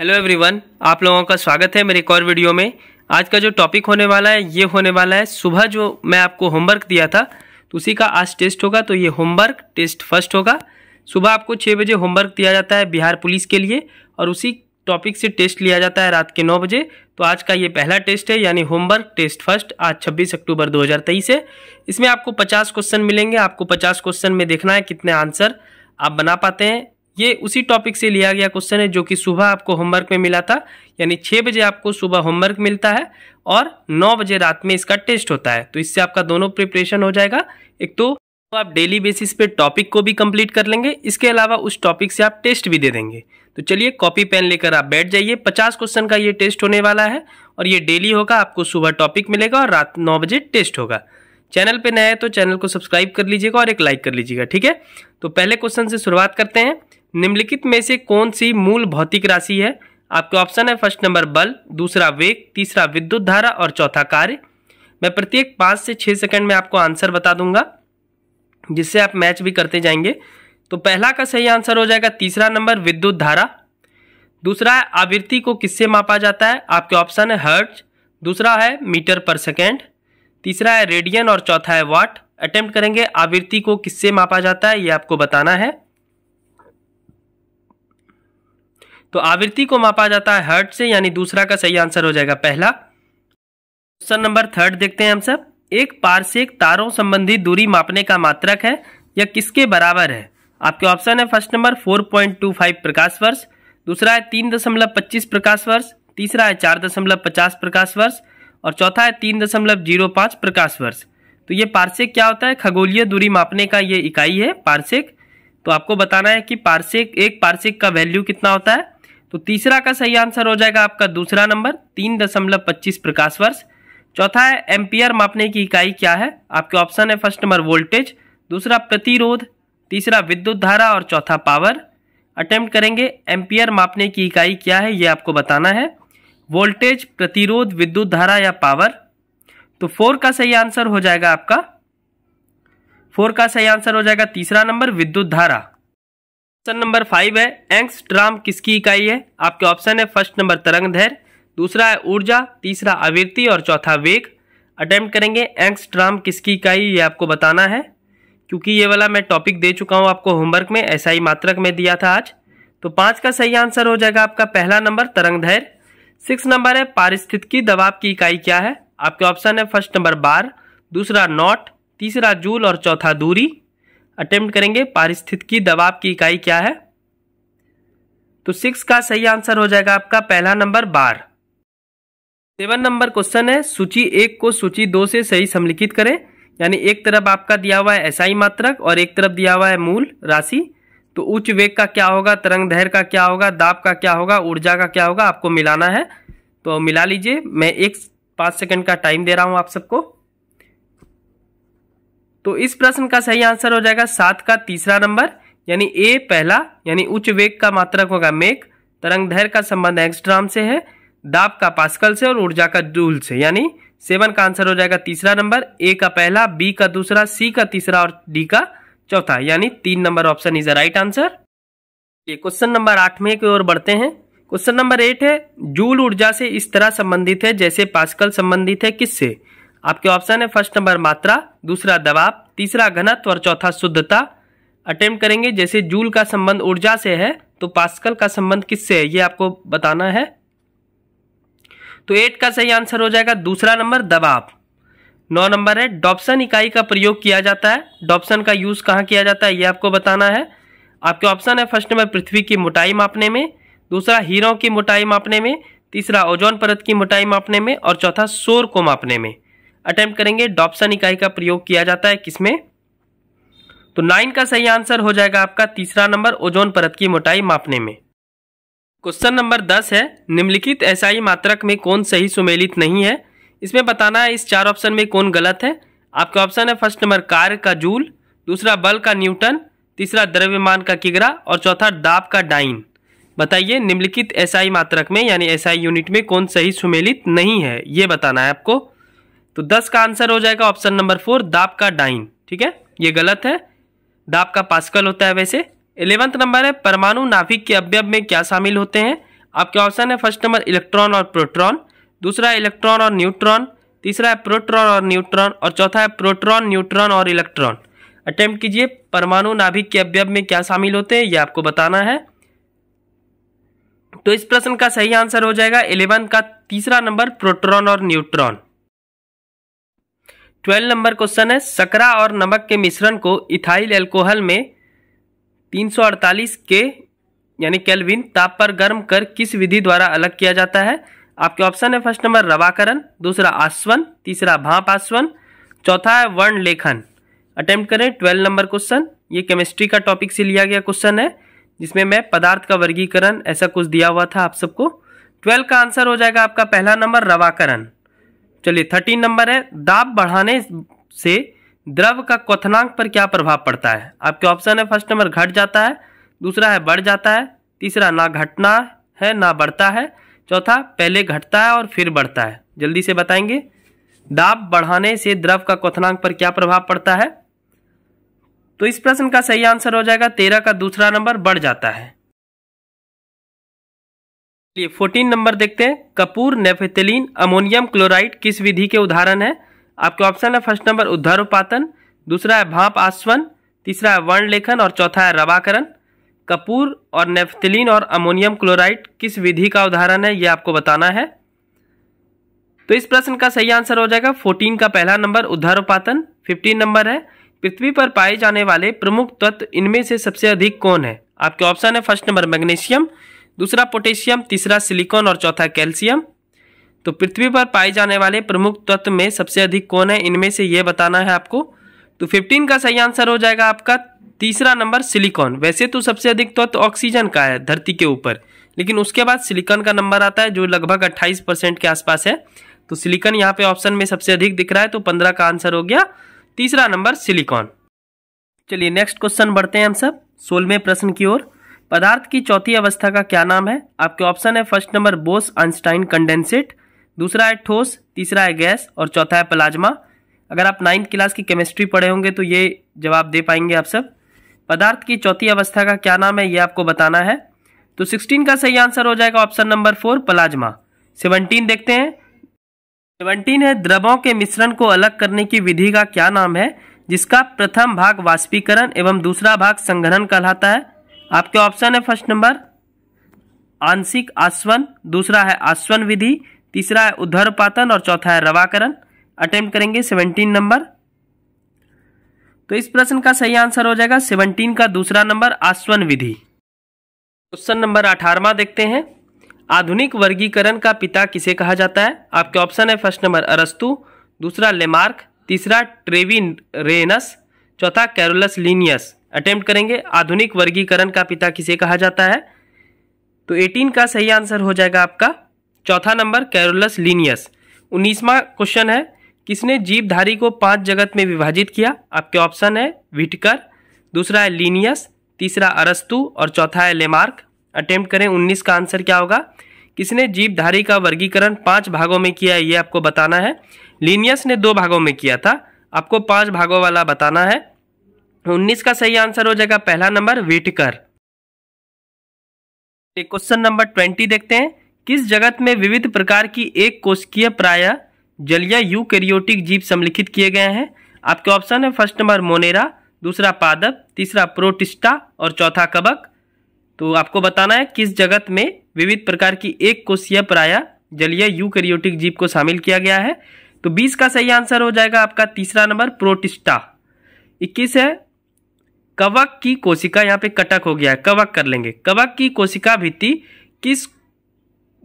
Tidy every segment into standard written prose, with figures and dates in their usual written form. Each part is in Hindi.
हेलो एवरीवन, आप लोगों का स्वागत है मेरे एक और वीडियो में। आज का जो टॉपिक होने वाला है ये होने वाला है सुबह जो मैं आपको होमवर्क दिया था तो उसी का आज टेस्ट होगा। तो ये होमवर्क टेस्ट फर्स्ट होगा। सुबह आपको 6 बजे होमवर्क दिया जाता है बिहार पुलिस के लिए और उसी टॉपिक से टेस्ट लिया जाता है रात के 9 बजे। तो आज का ये पहला टेस्ट है यानी होमवर्क टेस्ट फर्स्ट। आज 26 अक्टूबर 2023 है। इसमें आपको 50 क्वेश्चन मिलेंगे। आपको 50 क्वेश्चन में देखना है कितने आंसर आप बना पाते हैं। ये उसी टॉपिक से लिया गया क्वेश्चन है जो कि सुबह आपको होमवर्क में मिला था, यानी 6 बजे आपको सुबह होमवर्क मिलता है और 9 बजे रात में इसका टेस्ट होता है। तो इससे आपका दोनों प्रिपरेशन हो जाएगा। एक तो आप डेली बेसिस पे टॉपिक को भी कंप्लीट कर लेंगे, इसके अलावा उस टॉपिक से आप टेस्ट भी दे देंगे। तो चलिए कॉपी पेन लेकर आप बैठ जाइए। 50 क्वेश्चन का ये टेस्ट होने वाला है और ये डेली होगा। आपको सुबह टॉपिक मिलेगा और रात 9 बजे टेस्ट होगा। चैनल पे नए हैं तो चैनल को सब्सक्राइब कर लीजिएगा और एक लाइक कर लीजिएगा, ठीक है। तो पहले क्वेश्चन से शुरुआत करते हैं। निम्नलिखित में से कौन सी मूल भौतिक राशि है? आपके ऑप्शन है फर्स्ट नंबर बल, दूसरा वेग, तीसरा विद्युत धारा और चौथा कार्य। मैं प्रत्येक 5 से 6 सेकंड में आपको आंसर बता दूंगा जिससे आप मैच भी करते जाएंगे। तो पहला का सही आंसर हो जाएगा तीसरा नंबर विद्युत धारा। दूसरा है आवृत्ति को किससे मापा जाता है? आपके ऑप्शन है हर्ट्ज, दूसरा है मीटर पर सेकेंड, तीसरा है रेडियन और चौथा है वाट। अटेम्प्ट करेंगे आवृत्ति को किससे मापा जाता है ये आपको बताना है। तो आवृत्ति को मापा जाता है हर्ट्ज से, यानी दूसरा का सही आंसर हो जाएगा पहला। क्वेश्चन नंबर 3 देखते हैं हम सब। एक पारसेक तारों संबंधी दूरी मापने का मात्रक है, यह किसके बराबर है? आपके ऑप्शन है फर्स्ट नंबर 4.25 प्रकाश वर्ष, दूसरा है 3.25 प्रकाश वर्ष, तीसरा है 4.50 प्रकाश वर्ष और चौथा है 3.05 प्रकाश वर्ष। तो ये पारसेक क्या होता है? खगोलीय दूरी मापने का ये इकाई है पारसेक। तो आपको बताना है कि पारसेक, एक पारसेक का वैल्यू कितना होता है। तो तीसरा का सही आंसर हो जाएगा आपका दूसरा नंबर 3.25 प्रकाश वर्ष। चौथा है एम्पियर मापने की इकाई क्या है? आपके ऑप्शन है फर्स्ट नंबर वोल्टेज, दूसरा प्रतिरोध, तीसरा विद्युत धारा और चौथा पावर। अटेम्प्ट करेंगे एम्पियर मापने की इकाई क्या है ये आपको बताना है। वोल्टेज, प्रतिरोध, विद्युत धारा या पावर। तो 4 का सही आंसर हो जाएगा आपका 4 का सही आंसर हो जाएगा तीसरा नंबर विद्युत धारा। क्वेश्चन नंबर 5 है एंगस्ट्रॉम किसकी इकाई है? आपके ऑप्शन है फर्स्ट नंबर तरंगदैर्घ्य, दूसरा है ऊर्जा, तीसरा आवृत्ति और चौथा वेग। अटेम्प्ट करेंगे एंगस्ट्रॉम किसकी इकाई ये आपको बताना है, क्योंकि ये वाला मैं टॉपिक दे चुका हूँ आपको होमवर्क में, ऐसा ही मात्रक में दिया था आज। तो 5 का सही आंसर हो जाएगा आपका पहला नंबर तरंगदैर्घ्य। 6 नंबर है पारिस्थितिकी दबाव की इकाई क्या है? आपके ऑप्शन है फर्स्ट नंबर बार, दूसरा नॉट, तीसरा जूल और चौथा दूरी। अटेम्प्ट करेंगे पारिस्थितिकी दबाव की इकाई क्या है। तो 6 का सही आंसर हो जाएगा आपका पहला नंबर बार। 7 नंबर क्वेश्चन है सूची 1 को सूची 2 से सही समलिखित करें। यानी एक तरफ आपका दिया हुआ है एसआई मात्रक और एक तरफ दिया हुआ है मूल राशि। तो उच्च वेग का क्या होगा, तरंगदैर्घ्य का क्या होगा, दाब का क्या होगा, ऊर्जा का क्या होगा, आपको मिलाना है। तो मिला लीजिए। मैं 5 सेकंड का टाइम दे रहा हूं आप सबको। तो इस प्रश्न का सही आंसर हो जाएगा 7 का तीसरा नंबर, यानी ए पहला, यानी उच्च वेग का मात्रक होगा मेक, तरंगदैर्घ्य का संबंध एंगस्ट्रॉम से है, दाब का पास्कल से और ऊर्जा का जूल से। यानी 7 का आंसर हो जाएगा तीसरा नंबर, ए का पहला, बी का दूसरा, सी का तीसरा और डी का चौथा, यानी 3 number option is the right answer. ये क्वेश्चन नंबर 8 में की ओर बढ़ते हैं। क्वेश्चन नंबर 8 है जूल ऊर्जा से इस तरह संबंधित है जैसे पास्कल संबंधित है किससे? आपके ऑप्शन है फर्स्ट नंबर मात्रा, दूसरा दबाव, तीसरा घनत्व और चौथा शुद्धता। अटेम्प्ट करेंगे जैसे जूल का संबंध ऊर्जा से है तो पास्कल का संबंध किससे है ये आपको बताना है। तो 8 का सही आंसर हो जाएगा दूसरा नंबर दबाव। 9 नंबर है डॉप्सन इकाई का प्रयोग किया जाता है। डॉप्सन का यूज कहाँ किया जाता है ये आपको बताना है। आपके ऑप्शन है फर्स्ट नंबर पृथ्वी की मोटाई मापने में, दूसरा हीरों की मोटाई मापने में, तीसरा ओजोन परत की मोटाई मापने में और चौथा सौर को मापने में। अटेम्प्ट करेंगे डॉप्सन इकाई का प्रयोग किया जाता है किसमें? तो 9 का सही आंसर हो जाएगा आपका तीसरा नंबर ओजोन परत की मोटाई मापने में। क्वेश्चन नंबर 10 है निम्नलिखित एसआई मात्रक में कौन सही सुमेलित नहीं है? इसमें बताना है इस 4 ऑप्शन में कौन गलत है। आपका ऑप्शन है फर्स्ट नंबर कार्य का जूल, दूसरा बल का न्यूटन, तीसरा द्रव्यमान का किग्रा और चौथा दाब का डाइन। बताइए निम्नलिखित एसआई मात्रक में यानी एसआई यूनिट में कौन सही सुमेलित नहीं है ये बताना है आपको। तो 10 का आंसर हो जाएगा ऑप्शन नंबर 4 दाब का डाइन, ठीक है, ये गलत है। दाब का पास्कल होता है वैसे। 11वां नंबर है परमाणु नाभिक के अवयव में क्या शामिल होते हैं? आपके ऑप्शन है फर्स्ट नंबर इलेक्ट्रॉन और प्रोटॉन, दूसरा है इलेक्ट्रॉन और न्यूट्रॉन, तीसरा है प्रोटॉन और न्यूट्रॉन और चौथा है प्रोटॉन, न्यूट्रॉन और इलेक्ट्रॉन। अटेम्प्ट कीजिए। परमाणु नाभिक के अवयव में क्या शामिल होते हैं ये आपको बताना है। तो इस प्रश्न का सही आंसर हो जाएगा 11 का तीसरा नंबर प्रोटॉन और न्यूट्रॉन। 12 नंबर क्वेश्चन है शर्करा और नमक के मिश्रण को इथाइल अल्कोहल में 348 के यानी केल्विन ताप पर गर्म कर किस विधि द्वारा अलग किया जाता है। आपके ऑप्शन है फर्स्ट नंबर रवाकरण, दूसरा आस्वन, तीसरा भाप आस्वन, चौथा है वर्ण लेखन। अटेम्प्ट करें। 12 नंबर क्वेश्चन ये केमिस्ट्री का टॉपिक से लिया गया क्वेश्चन है जिसमें मैं पदार्थ का वर्गीकरण ऐसा कुछ दिया हुआ था आप सबको। 12 का आंसर हो जाएगा आपका पहला नंबर रवाकरण। चलिए 13 नंबर है दाब बढ़ाने से द्रव का क्वथनांक पर क्या प्रभाव पड़ता है। आपके ऑप्शन है फर्स्ट नंबर घट जाता है, दूसरा है बढ़ जाता है, तीसरा ना घटना है ना बढ़ता है, चौथा पहले घटता है और फिर बढ़ता है। जल्दी से बताएंगे। दाब बढ़ाने से द्रव का क्वथनांक पर क्या प्रभाव पड़ता है। तो इस प्रश्न का सही आंसर हो जाएगा 13 का दूसरा नंबर बढ़ जाता है। 14 नंबर देखते हैं कपूर, नेफेथिलीन, अमोनियम क्लोराइड किस विधि के उदाहरण है। आपके ऑप्शन है फर्स्ट नंबर ऊर्ध्वपातन, दूसरा है भाप आस्वन, तीसरा है वर्ण लेखन और चौथा है रवाकरण। कपूर और नेफेथिलीन और अमोनियम क्लोराइड किस विधि का उदाहरण है ये आपको बताना है। तो इस प्रश्न का सही आंसर हो जाएगा 14 का पहला नंबर ऊर्ध्वपातन। 15 नंबर है पृथ्वी पर पाए जाने वाले प्रमुख तत्व इनमें से सबसे अधिक कौन है। आपके ऑप्शन है फर्स्ट नंबर मैग्नीशियम, दूसरा पोटेशियम, तीसरा सिलिकॉन और चौथा कैल्शियम। तो पृथ्वी पर पाए जाने वाले प्रमुख तत्व में सबसे अधिक कौन है इनमें से ये बताना है आपको। तो 15 का सही आंसर हो जाएगा आपका तीसरा नंबर सिलिकॉन। वैसे तो सबसे अधिक तत्व ऑक्सीजन का है धरती के ऊपर, लेकिन उसके बाद सिलिकॉन का नंबर आता है जो लगभग 28% के आसपास है। तो सिलिकॉन यहाँ पे ऑप्शन में सबसे अधिक दिख रहा है, तो 15 का आंसर हो गया तीसरा नंबर सिलिकॉन। चलिए नेक्स्ट क्वेश्चन बढ़ते हैं हम सब 16वें प्रश्न की ओर। पदार्थ की चौथी अवस्था का क्या नाम है। आपके ऑप्शन है first number Bose Einstein condensate, दूसरा है ठोस, तीसरा है गैस और चौथा है प्लाज्मा। अगर आप 9th क्लास की केमिस्ट्री पढ़े होंगे तो ये जवाब दे पाएंगे आप सब। पदार्थ की चौथी अवस्था का क्या नाम है ये आपको बताना है। तो 16 का सही आंसर हो जाएगा ऑप्शन नंबर 4 प्लाज्मा। 17 देखते हैं। 17 है द्रवों के मिश्रण को अलग करने की विधि का क्या नाम है जिसका प्रथम भाग वाष्पीकरण एवं दूसरा भाग संघनन कहलाता है। आपके ऑप्शन है फर्स्ट नंबर आंशिक आस्वन, दूसरा है आस्वन विधि, तीसरा है ऊर्ध्वपातन और चौथा है रवाकरण। अटेम्प्ट करेंगे 17 नंबर। तो इस प्रश्न का सही आंसर हो जाएगा 17 का दूसरा नंबर आस्वन विधि। क्वेश्चन नंबर 18वां देखते हैं। आधुनिक वर्गीकरण का पिता किसे कहा जाता है। आपके ऑप्शन है फर्स्ट नंबर अरस्तु, दूसरा लेमार्क, तीसरा ट्रेविरेनस, चौथा कैरोलस लीनियस। अटेम्प्ट करेंगे। आधुनिक वर्गीकरण का पिता किसे कहा जाता है। तो 18 का सही आंसर हो जाएगा आपका चौथा नंबर कैरोलस लीनियस। 19वां क्वेश्चन है किसने जीवधारी को 5 जगत में विभाजित किया। आपके ऑप्शन है व्हिटकर, दूसरा है लीनियस, तीसरा अरस्तु और चौथा है लेमार्क। अटेम्प्ट करें। 19 का आंसर क्या होगा। किसने जीवधारी का वर्गीकरण 5 भागों में किया है ये आपको बताना है। लीनियस ने 2 भागों में किया था, आपको 5 भागों वाला बताना है। 19 का सही आंसर हो जाएगा पहला नंबर व्हिटकर। क्वेश्चन नंबर 20 देखते हैं। किस जगत में विविध प्रकार की एक कोशिकीय प्राय जलीय यूकैरियोटिक जीव सम्मिलित किए गए हैं। आपके ऑप्शन है फर्स्ट नंबर मोनेरा, दूसरा पादप, तीसरा प्रोटिस्टा और चौथा कवक। तो आपको बताना है किस जगत में विविध प्रकार की एक कोशिकीय प्राय जलीय यूकैरियोटिक जीव को शामिल किया गया है। तो 20 का सही आंसर हो जाएगा आपका तीसरा नंबर प्रोटिस्टा। 21 है कवक की कोशिका, यहाँ पे कटक हो गया है, कवक कर लेंगे। कवक की कोशिका भित्ति किस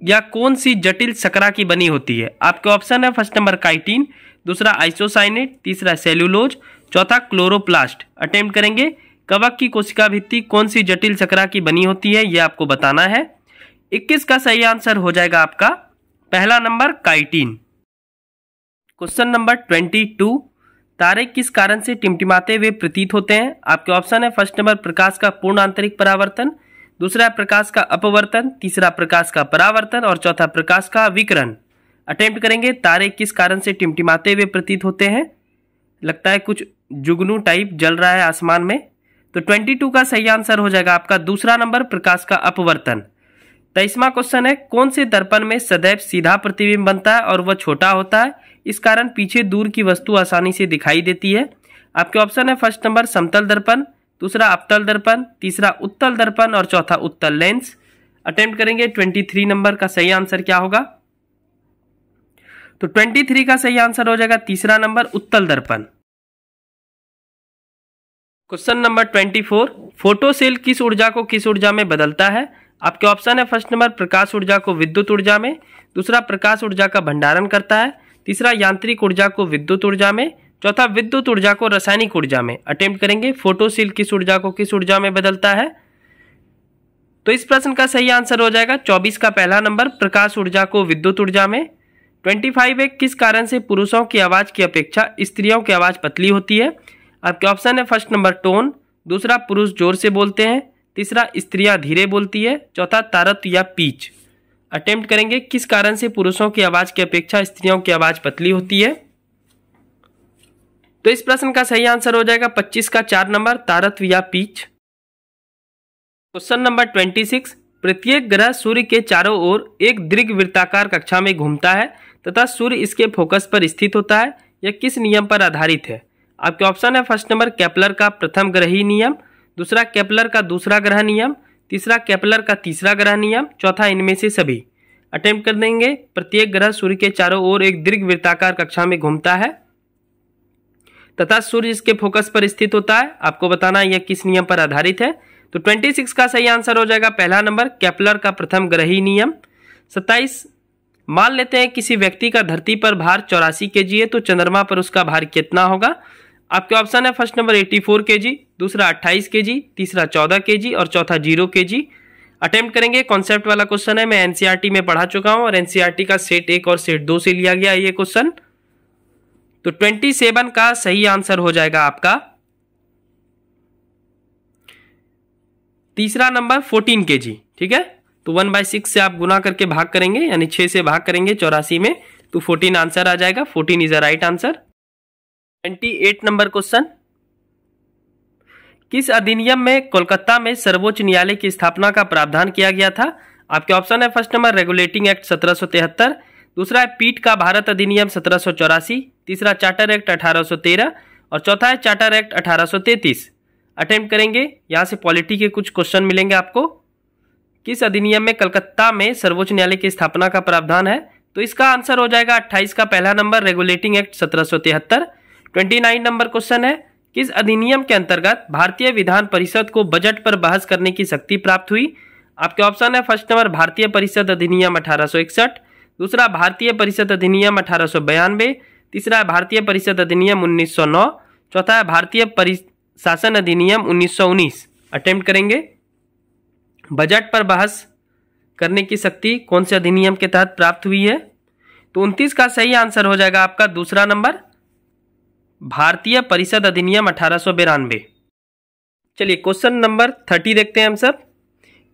या कौन सी जटिल शर्करा की बनी होती है। आपके ऑप्शन है फर्स्ट नंबर काइटिन, दूसरा आइसोसाइनेट, तीसरा सेल्यूलोज, चौथा क्लोरोप्लास्ट। अटेम्प्ट करेंगे। कवक की कोशिका भित्ति कौन सी जटिल शर्करा की बनी होती है ये आपको बताना है। 21 का सही आंसर हो जाएगा आपका पहला नंबर काइटिन। क्वेश्चन नंबर 22 तारे किस कारण से टिमटिमाते हुए प्रतीत होते हैं। आपके ऑप्शन है फर्स्ट नंबर प्रकाश का पूर्ण आंतरिक परावर्तन, दूसरा प्रकाश का अपवर्तन, तीसरा प्रकाश का परावर्तन और चौथा प्रकाश का विकिरण। अटेम्प्ट करेंगे। तारे किस कारण से टिमटिमाते हुए प्रतीत होते हैं। लगता है कुछ जुगनू टाइप जल रहा है आसमान में। तो 22 का सही आंसर हो जाएगा आपका दूसरा नंबर प्रकाश का अपवर्तन। 23वां क्वेश्चन है, कौन से दर्पण में सदैव सीधा प्रतिबिंब बनता है और वह छोटा होता है, इस कारण पीछे दूर की वस्तु आसानी से दिखाई देती है। आपके ऑप्शन है फर्स्ट नंबर समतल दर्पण, दूसरा अवतल दर्पण, तीसरा उत्तल दर्पण और चौथा उत्तल लेंस। अटेम्प्ट करेंगे 23 नंबर का सही आंसर क्या होगा। तो 23 का सही आंसर हो जाएगा तीसरा नंबर उत्तल दर्पण। क्वेश्चन नंबर 24, फोटो सेल किस ऊर्जा को किस ऊर्जा में बदलता है। आपके ऑप्शन है फर्स्ट नंबर प्रकाश ऊर्जा को विद्युत ऊर्जा में, दूसरा प्रकाश ऊर्जा का भंडारण करता है, तीसरा यांत्रिक ऊर्जा को विद्युत ऊर्जा में, चौथा विद्युत ऊर्जा को रासायनिक ऊर्जा में। अटेम्प्ट करेंगे फोटो सेल किस ऊर्जा को किस ऊर्जा में बदलता है। तो इस प्रश्न का सही आंसर हो जाएगा 24 का पहला नंबर प्रकाश ऊर्जा को विद्युत ऊर्जा में। 25 है, किस कारण से पुरुषों की आवाज की अपेक्षा स्त्रियों की आवाज पतली होती है। आपके ऑप्शन है फर्स्ट नंबर टोन, दूसरा पुरुष जोर से बोलते हैं, तीसरा स्त्रियां धीरे बोलती है, चौथा तारत्व या पीच। अटेम्प्ट करेंगे किस कारण से पुरुषों की आवाज की अपेक्षा स्त्रियों की आवाज पतली होती है। तो इस प्रश्न का सही आंसर हो जाएगा 25 का 4 नंबर तारत्व या पीच। क्वेश्चन नंबर 26, प्रत्येक ग्रह सूर्य के चारों ओर एक दीर्घवृत्ताकार कक्षा में घूमता है तथा सूर्य इसके फोकस पर स्थित होता है। यह किस नियम पर आधारित है। आपके ऑप्शन है फर्स्ट नंबर केपलर का प्रथम ग्रही नियम, दूसरा केपलर का दूसरा ग्रह नियम, तीसरा केपलर का तीसरा ग्रह नियम, चौथा इनमें से सभी। अटेम्प्ट कर देंगे, प्रत्येक ग्रह सूर्य के चारों ओर एक दीर्घवृत्ताकार कक्षा में घूमता है तथा सूर्य इसके फोकस पर स्थित होता है। आपको बताना यह किस नियम पर आधारित है। तो 26 का सही आंसर हो जाएगा पहला नंबर केपलर का प्रथम ग्रही नियम। 27, मान लेते हैं किसी व्यक्ति का धरती पर भार 84 kg है तो चंद्रमा पर उसका भार कितना होगा। आपके ऑप्शन है फर्स्ट नंबर 84 kg, दूसरा 28 kg, तीसरा 14 kg और चौथा 0 kg। अटेम्प्ट करेंगे, कॉन्सेप्ट वाला क्वेश्चन है, मैं एनसीईआरटी में पढ़ा चुका हूं और एनसीईआरटी का सेट 1 और सेट 2 से लिया गया ये क्वेश्चन। तो 27 का सही आंसर हो जाएगा आपका तीसरा नंबर 14 kg। ठीक है, तो 1/6 से आप गुना करके भाग करेंगे, यानी 6 से भाग करेंगे 84 में, तो 14 आंसर आ जाएगा। 14 is a right answer. 28 number question, किस अधिनियम में कोलकाता में सर्वोच्च न्यायालय की स्थापना का प्रावधान किया गया था। आपके ऑप्शन है फर्स्ट नंबर रेगुलेटिंग एक्ट 1773, दूसरा है पीठ का भारत अधिनियम 1784, तीसरा चार्टर एक्ट 1813 और चौथा है चार्टर एक्ट 1833। अटेम्प्ट करेंगे, यहाँ से पॉलिटी के कुछ क्वेश्चन मिलेंगे आपको। किस अधिनियम में कलकत्ता में सर्वोच्च न्यायालय की स्थापना का प्रावधान है। तो इसका आंसर हो जाएगा 28 का पहला number regulating act 1773। 29 number question है, किस अधिनियम के अंतर्गत भारतीय विधान परिषद को बजट पर बहस करने की शक्ति प्राप्त हुई। आपके ऑप्शन है फर्स्ट नंबर भारतीय परिषद अधिनियम 1861, दूसरा भारतीय परिषद अधिनियम 1892, तीसरा भारतीय परिषद अधिनियम 1909, चौथा है भारतीय शासन अधिनियम 1919। अटेम्प्ट करेंगे, बजट पर बहस करने की शक्ति कौन से अधिनियम के तहत प्राप्त हुई है। तो 29 का सही आंसर हो जाएगा आपका दूसरा नंबर भारतीय परिषद अधिनियम 1892। चलिए क्वेश्चन नंबर 30 देखते हैं हम सब।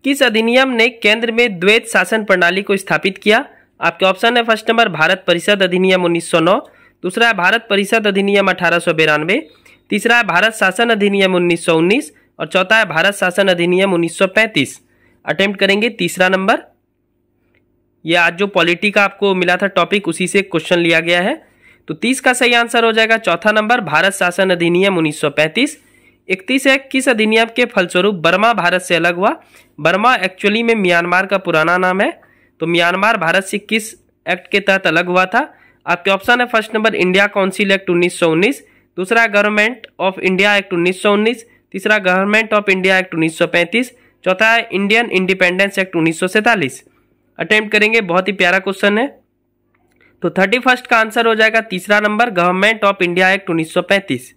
किस अधिनियम ने केंद्र में द्वैत शासन प्रणाली को स्थापित किया। आपके ऑप्शन है फर्स्ट नंबर भारत परिषद अधिनियम 1909, दूसरा है भारत परिषद अधिनियम 1892, तीसरा है भारत शासन अधिनियम 1919 और चौथा है भारत शासन अधिनियम 1935। अटेम्प्ट करेंगे तीसरा नंबर। ये आज जो पॉलिटी का आपको मिला था टॉपिक, उसी से क्वेश्चन लिया गया है। तो 30 का सही आंसर हो जाएगा चौथा नंबर भारत शासन अधिनियम 1935। 31 है, किस अधिनियम के फलस्वरूप बर्मा भारत से अलग हुआ। बर्मा एक्चुअली में म्यांमार का पुराना नाम है। तो म्यांमार भारत से किस एक्ट के तहत अलग हुआ था। आपके ऑप्शन है first number India council act 1919, दूसरा गवर्नमेंट ऑफ इंडिया एक्ट 1919, तीसरा गवर्नमेंट ऑफ इंडिया एक्ट 1935, चौथा है इंडियन इंडिपेंडेंस एक्ट 1947। अटेम्प्ट करेंगे, बहुत ही प्यारा क्वेश्चन है। तो 31 का आंसर हो जाएगा तीसरा number government of India act 1935।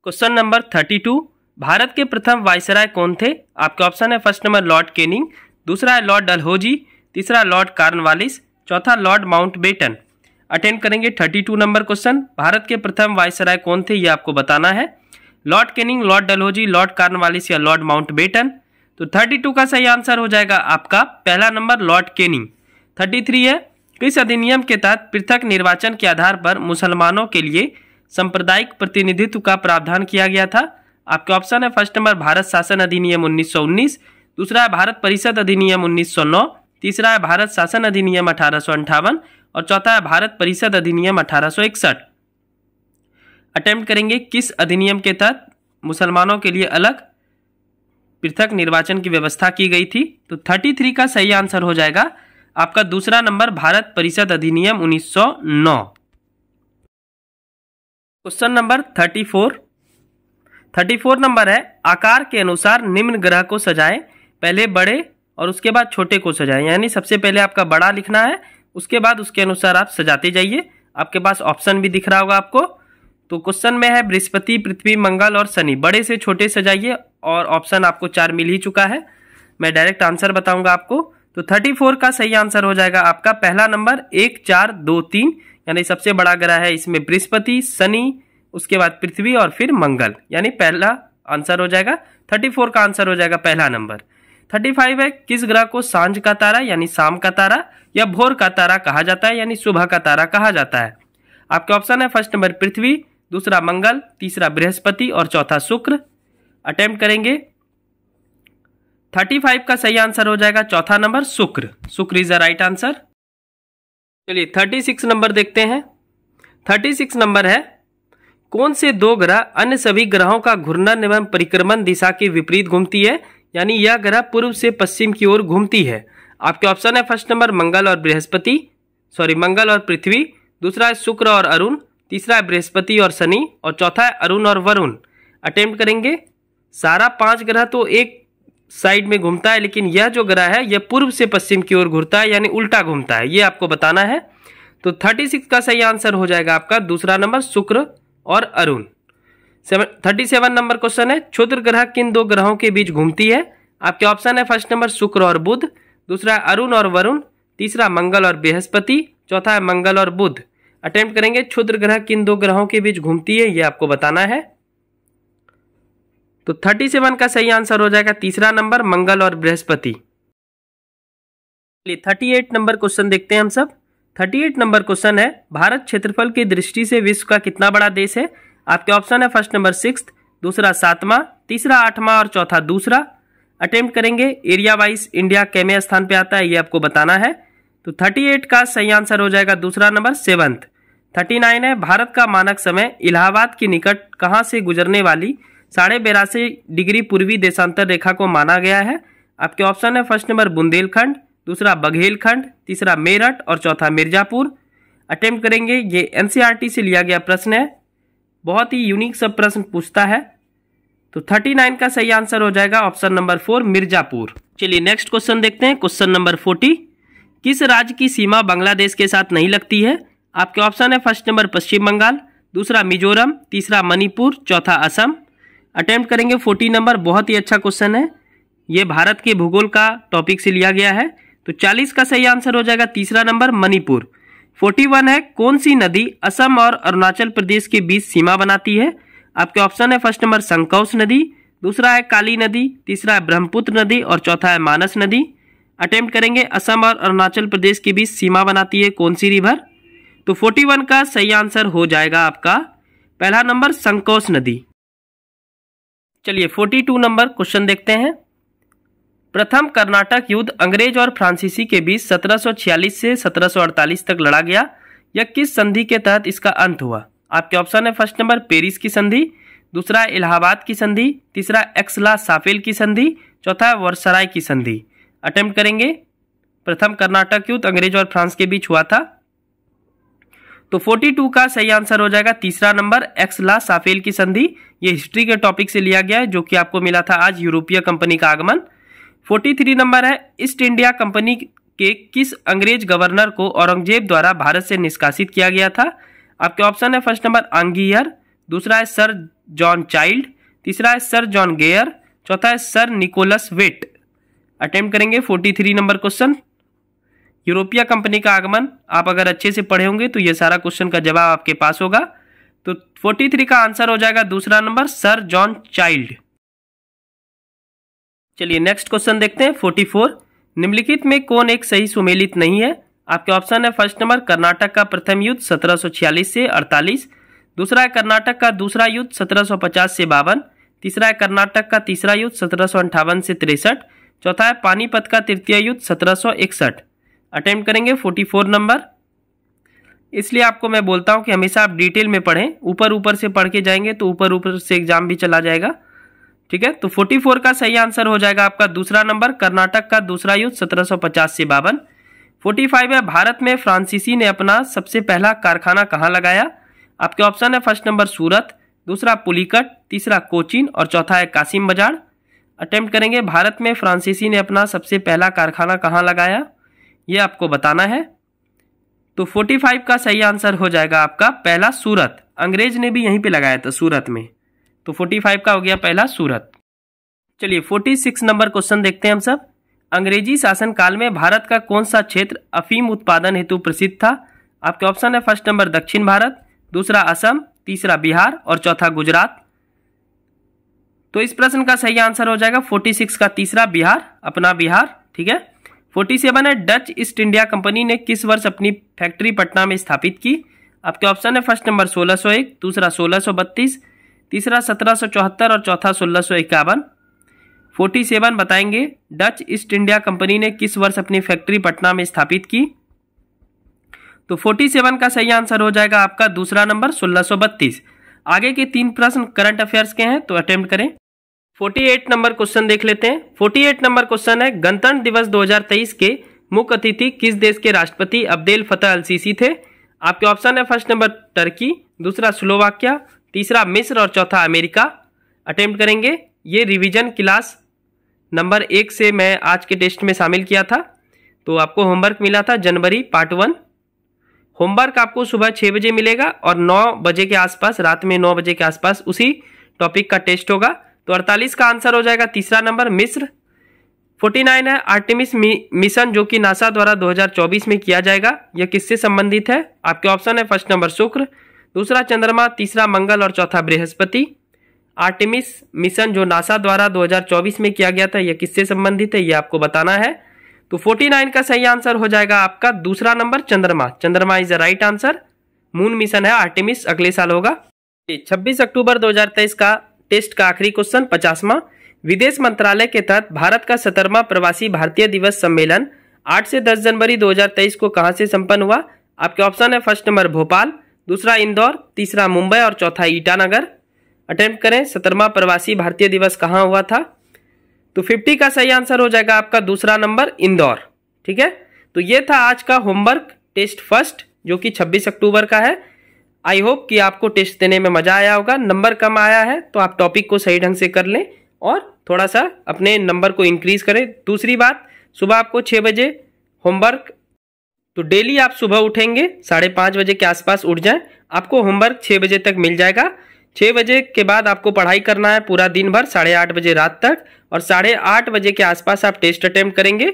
Question number 32, Bharat के प्रथम वायसराय कौन थे। आपके ऑप्शन है फर्स्ट नंबर लॉर्ड कैनिंग, दूसरा है लॉर्ड डलहौजी, तीसरा लॉर्ड कॉर्नवालिस, चौथा लॉर्ड माउंटबेटन। अटेम्प्ट करेंगे 32 नंबर क्वेश्चन, भारत के प्रथम वायसराय कौन थे ये आपको बताना है। Lord Canning, Lord Dalhousie, Lord Cornwallis या लॉर्ड माउंटबेटन। तो 32 का सही आंसर हो जाएगा आपका पहला नंबर लॉर्ड कैनिंग। 33 है, किस अधिनियम के तहत पृथक निर्वाचन के आधार पर मुसलमानों के लिए सांप्रदायिक प्रतिनिधित्व का प्रावधान किया गया था। आपके ऑप्शन है फर्स्ट नंबर भारत शासन अधिनियम 1919, दूसरा है भारत परिषद अधिनियम 1909, तीसरा है भारत शासन अधिनियम 1858 और चौथा है भारत परिषद अधिनियम 1861। अटेम्प्ट करेंगे किस अधिनियम के तहत मुसलमानों के लिए अलग पृथक निर्वाचन की व्यवस्था की गई थी। तो 33 का सही आंसर हो जाएगा आपका दूसरा नंबर, भारत परिषद अधिनियम 1909। क्वेश्चन नंबर 34 नंबर है, आकार के अनुसार निम्न ग्रह को सजाएं। पहले बड़े और उसके बाद छोटे को सजाएं, यानी सबसे पहले आपका बड़ा लिखना है, उसके बाद उसके अनुसार आप सजाते जाइए। आपके पास ऑप्शन भी दिख रहा होगा आपको। तो क्वेश्चन में है बृहस्पति, पृथ्वी, मंगल और शनि। बड़े से छोटे सजाइए और ऑप्शन आपको 4 मिल ही चुका है। मैं डायरेक्ट आंसर बताऊंगा आपको। तो 34 का सही आंसर हो जाएगा आपका पहला नंबर 1 4 2 3, यानी सबसे बड़ा ग्रह है इसमें बृहस्पति, शनि, उसके बाद पृथ्वी और फिर मंगल, यानी पहला आंसर हो जाएगा 34 का आंसर हो जाएगा पहला नंबर। 35 है, किस ग्रह को सांझ का तारा यानी शाम का तारा या भोर का तारा कहा जाता है, यानी सुबह का तारा कहा जाता है। आपके ऑप्शन है फर्स्ट नंबर पृथ्वी, दूसरा मंगल, तीसरा बृहस्पति और चौथा शुक्र। अटेम्प्ट करेंगे। 35 का सही आंसर हो जाएगा चौथा नंबर शुक्र। शुक्र इज द राइट आंसर। चलिए 36 नंबर देखते हैं। 36 नंबर है, कौन से दो ग्रह अन्य सभी ग्रहों का घूर्णन एवं परिक्रमण दिशा के विपरीत घूमती है, यानी यह ग्रह पूर्व से पश्चिम की ओर घूमती है। आपके ऑप्शन है फर्स्ट नंबर मंगल और पृथ्वी, दूसरा है शुक्र और अरुण, तीसरा है बृहस्पति और शनि और चौथा है अरुण और वरुण। अटेम्प्ट करेंगे। सारा 5 ग्रह तो एक साइड में घूमता है, लेकिन यह जो ग्रह है यह पूर्व से पश्चिम की ओर घूमता है, यानी उल्टा घूमता है, ये आपको बताना है। तो 36 का सही आंसर हो जाएगा आपका दूसरा नंबर शुक्र और अरुण। 37 नंबर क्वेश्चन है, क्षुद्र ग्रह किन दो ग्रहों के बीच घूमती है। आपके ऑप्शन है फर्स्ट नंबर शुक्र और बुध, दूसरा है अरुण और वरुण, तीसरा मंगल और बृहस्पति, चौथा है मंगल और बुध। अटेम्प्ट करेंगे। क्षुद्र ग्रह किन दो ग्रहों के बीच घूमती है, ये आपको बताना है। तो 37 का सही आंसर हो जाएगा तीसरा नंबर मंगल और बृहस्पति। 38 नंबर क्वेश्चन देखते हैं हम सब। 38 नंबर क्वेश्चन है, भारत क्षेत्रफल की दृष्टि से विश्व का कितना बड़ा देश है। आपके ऑप्शन है फर्स्ट नंबर 6, दूसरा 7वां, तीसरा 8वां और चौथा दूसरा। अटेम्प्ट करेंगे। एरिया वाइज इंडिया कैमे स्थान पे आता है, ये आपको बताना है। तो 38 का सही आंसर हो जाएगा दूसरा नंबर 7। 39 है, भारत का मानक समय इलाहाबाद के निकट कहाँ से गुजरने वाली 82.5 डिग्री पूर्वी देशांतर रेखा को माना गया है। आपके ऑप्शन है फर्स्ट नंबर बुंदेलखंड, दूसरा बघेलखंड, तीसरा मेरठ और चौथा मिर्जापुर। अटेम्प्ट करेंगे। ये एनसीईआरटी से लिया गया प्रश्न है, बहुत ही यूनिक सब प्रश्न पूछता है। तो 39 का सही आंसर हो जाएगा ऑप्शन नंबर 4 मिर्जापुर। चलिए नेक्स्ट क्वेश्चन देखते हैं। क्वेश्चन नंबर 40, किस राज्य की सीमा बांग्लादेश के साथ नहीं लगती है। आपके ऑप्शन है फर्स्ट नंबर पश्चिम बंगाल, दूसरा मिजोरम, तीसरा मणिपुर, चौथा असम। अटेम्प्ट करेंगे। 40 नंबर बहुत ही अच्छा क्वेश्चन है, ये भारत के भूगोल का टॉपिक से लिया गया है। तो 40 का सही आंसर हो जाएगा तीसरा नंबर मणिपुर। 41 है, कौन सी नदी असम और अरुणाचल प्रदेश के बीच सीमा बनाती है। आपके ऑप्शन है फर्स्ट नंबर संकौस नदी, दूसरा है काली नदी, तीसरा है ब्रह्मपुत्र नदी और चौथा है मानस नदी। अटेम्प्ट करेंगे। असम और अरुणाचल प्रदेश के बीच सीमा बनाती है कौन सी रिवर। तो 41 का सही आंसर हो जाएगा आपका पहला नंबर संकौस नदी। चलिए 42 नंबर क्वेश्चन देखते हैं। प्रथम कर्नाटक युद्ध अंग्रेज और फ्रांसीसी के बीच 1746 से 1748 तक लड़ा गया। यह किस संधि के तहत इसका अंत हुआ। आपके ऑप्शन है फर्स्ट नंबर पेरिस की संधि, दूसरा है इलाहाबाद की संधि, तीसरा एक्सला-साफेल की संधि, चौथा है वर्साराय की संधि। अटेम्प्ट करेंगे। प्रथम कर्नाटक युद्ध अंग्रेज और फ्रांस के बीच हुआ था। तो 42 का सही आंसर हो जाएगा तीसरा नंबर एक्सला-साफेल की संधि। ये हिस्ट्री के टॉपिक से लिया गया है, जो कि आपको मिला था आज यूरोपीय कंपनी का आगमन। 43 नंबर है, ईस्ट इंडिया कंपनी के किस अंग्रेज गवर्नर को औरंगजेब द्वारा भारत से निष्कासित किया गया था। आपके ऑप्शन है फर्स्ट नंबर आंगियर, दूसरा है सर जॉन चाइल्ड, तीसरा है सर जॉन गेयर, चौथा है सर निकोलस वेट। अटेम्प्ट करेंगे। 43 नंबर क्वेश्चन, यूरोपीय कंपनी का आगमन। आप अगर अच्छे से पढ़े होंगे तो ये सारा क्वेश्चन का जवाब आपके पास होगा। तो 43 का आंसर हो जाएगा दूसरा नंबर सर जॉन चाइल्ड। चलिए नेक्स्ट क्वेश्चन देखते हैं। 44, निम्नलिखित में कौन एक सही सुमेलित नहीं है। आपके ऑप्शन है फर्स्ट नंबर कर्नाटक का प्रथम युद्ध 1746 से 48, दूसरा है कर्नाटक का दूसरा युद्ध 1750 से 52, तीसरा है कर्नाटक का तीसरा युद्ध 1758 से 63, चौथा है पानीपत का तृतीय युद्ध 1761। अटेम्प्ट करेंगे 44 नंबर। इसलिए आपको मैं बोलता हूं कि हमेशा आप डिटेल में पढ़ें, ऊपर ऊपर से पढ़ के जाएंगे तो ऊपर ऊपर से एग्जाम भी चला जाएगा। ठीक है, तो 44 का सही आंसर हो जाएगा आपका दूसरा नंबर, कर्नाटक का दूसरा युद्ध 1750 से 52। 45 है भारत में फ्रांसीसी ने अपना सबसे पहला कारखाना कहाँ लगाया? आपके ऑप्शन है फर्स्ट नंबर सूरत, दूसरा पुलिकट, तीसरा कोचीन और चौथा है कासिम बाजार। अटेम्प्ट करेंगे भारत में फ्रांसीसी ने अपना सबसे पहला कारखाना कहाँ लगाया, ये आपको बताना है। तो 45 का सही आंसर हो जाएगा आपका पहला सूरत, अंग्रेज ने भी यहीं पे लगाया था सूरत में। तो 45 का हो गया पहला सूरत। चलिए 46 नंबर क्वेश्चन देखते हैं हम सब। अंग्रेजी शासनकाल में भारत का कौन सा क्षेत्र अफीम उत्पादन हेतु प्रसिद्ध था? आपके ऑप्शन है फर्स्ट नंबर दक्षिण भारत, दूसरा असम, तीसरा बिहार और चौथा गुजरात। तो इस प्रश्न का सही आंसर हो जाएगा 46 का तीसरा बिहार, अपना बिहार। ठीक है। 47 है डच ईस्ट इंडिया कंपनी ने किस वर्ष अपनी फैक्ट्री पटना में स्थापित की? आपके ऑप्शन है फर्स्ट नंबर 1601, दूसरा 1632, तीसरा 1774 और चौथा 1651। 47 बताएंगे डच ईस्ट इंडिया कंपनी ने किस वर्ष अपनी फैक्ट्री पटना में स्थापित की? तो 47 का सही आंसर हो जाएगा आपका दूसरा नंबर 1632। आगे के 3 प्रश्न करंट अफेयर्स के हैं, तो अटेम्प्ट करें। 48 नंबर क्वेश्चन देख लेते हैं। 48 नंबर क्वेश्चन है गणतंत्र दिवस 2023 के मुख्य अतिथि किस देश के राष्ट्रपति अब्देल फतह अल सीसी थे? आपके ऑप्शन है फर्स्ट नंबर टर्की, दूसरा स्लोवाकिया, तीसरा मिस्र और चौथा अमेरिका। अटेम्प्ट करेंगे। ये रिवीजन क्लास नंबर 1 से मैं आज के टेस्ट में शामिल किया था, तो आपको होमवर्क मिला था जनवरी पार्ट 1। होमवर्क आपको सुबह 6 बजे मिलेगा और 9 बजे के आसपास, रात में 9 बजे के आसपास उसी टॉपिक का टेस्ट होगा। तो 48 का आंसर हो जाएगा तीसरा नंबर मिस्र। 49 है आर्टेमिस मिशन जो कि नासा द्वारा 2024 में किया जाएगा, यह किससे संबंधित है? आपके ऑप्शन है फर्स्ट नंबर शुक्र, दूसरा चंद्रमा, तीसरा मंगल और चौथा बृहस्पति। आर्टेमिस मिशन जो नासा द्वारा 2024 में किया गया था, यह किससे संबंधित है, यह आपको बताना है। तो 49 का सही आंसर हो जाएगा आपका दूसरा नंबर चंद्रमा। चंद्रमा is the right answer. Moon mission है आर्टेमिस, अगले साल होगा। 26 अक्टूबर 2023 का टेस्ट का आखिरी क्वेश्चन 50वां। विदेश मंत्रालय के तहत भारत का 17वां प्रवासी भारतीय दिवस सम्मेलन 8 से 10 जनवरी 2023 को कहां से संपन्न हुआ? आपके ऑप्शन है फर्स्ट नंबर भोपाल, दूसरा इंदौर, तीसरा मुंबई और चौथा ईटानगर। अटेम्प्ट करें 17वां प्रवासी भारतीय दिवस कहां हुआ था? तो 50 का सही आंसर हो जाएगा आपका दूसरा नंबर इंदौर। ठीक है, तो ये था आज का होमवर्क टेस्ट फर्स्ट जो कि 26 अक्टूबर का है। आई होप कि आपको टेस्ट देने में मजा आया होगा। नंबर कम आया है तो आप टॉपिक को सही ढंग से कर लें और थोड़ा सा अपने नंबर को इंक्रीज करें। दूसरी बात, सुबह आपको 6 बजे होमवर्क, तो डेली आप सुबह उठेंगे 5:30 बजे के आसपास उठ जाएं, आपको होमवर्क 6 बजे तक मिल जाएगा। 6 बजे के बाद आपको पढ़ाई करना है पूरा दिन भर 8:30 बजे रात तक, और 8:30 बजे के आसपास आप टेस्ट अटेम्प्ट करेंगे।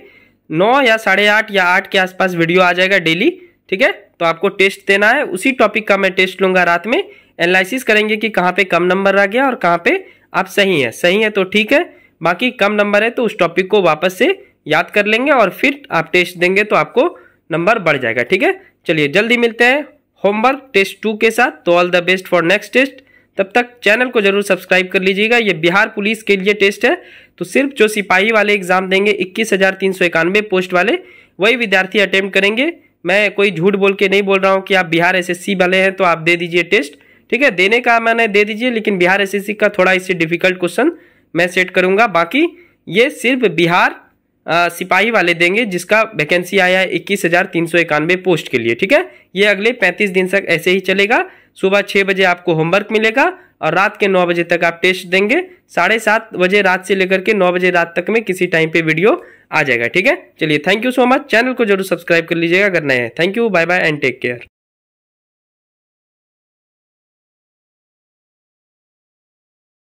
9 या 8:30 या 8 के आसपास वीडियो आ जाएगा डेली। ठीक है, तो आपको टेस्ट देना है, उसी टॉपिक का मैं टेस्ट लूंगा रात में। एनालिसिस करेंगे कि कहाँ पे कम नंबर आ गया और कहाँ पे आप सही है तो ठीक है, बाकी कम नंबर है तो उस टॉपिक को वापस से याद कर लेंगे और फिर आप टेस्ट देंगे तो आपको नंबर बढ़ जाएगा। ठीक है, चलिए जल्दी मिलते हैं होमवर्क टेस्ट 2 के साथ। तो all the best for next test. तब तक चैनल को जरूर सब्सक्राइब कर लीजिएगा। ये बिहार पुलिस के लिए टेस्ट है, तो सिर्फ जो सिपाही वाले एग्जाम देंगे 21,391 पोस्ट वाले, वही विद्यार्थी अटेम्प्ट करेंगे। मैं कोई झूठ बोल के नहीं बोल रहा हूँ कि आप बिहार एसएससी वाले हैं तो आप दे दीजिए टेस्ट। ठीक है, देने का मैंने दे दीजिए, लेकिन बिहार एसएससी का थोड़ा इससे डिफिकल्ट क्वेश्चन मैं सेट करूंगा। बाकी ये सिर्फ बिहार सिपाही वाले देंगे जिसका वैकेंसी आया है 21,391 पोस्ट के लिए। ठीक है, ये अगले 35 दिन तक ऐसे ही चलेगा। सुबह 6 बजे आपको होमवर्क मिलेगा और रात के 9 बजे तक आप टेस्ट देंगे। 7:30 बजे रात से लेकर के 9 बजे रात तक में किसी टाइम पे वीडियो आ जाएगा। ठीक है, चलिए thank you so much. Channel को जरूर सब्सक्राइब कर लीजिएगा अगर नए हैं। Thank you, bye bye and take care.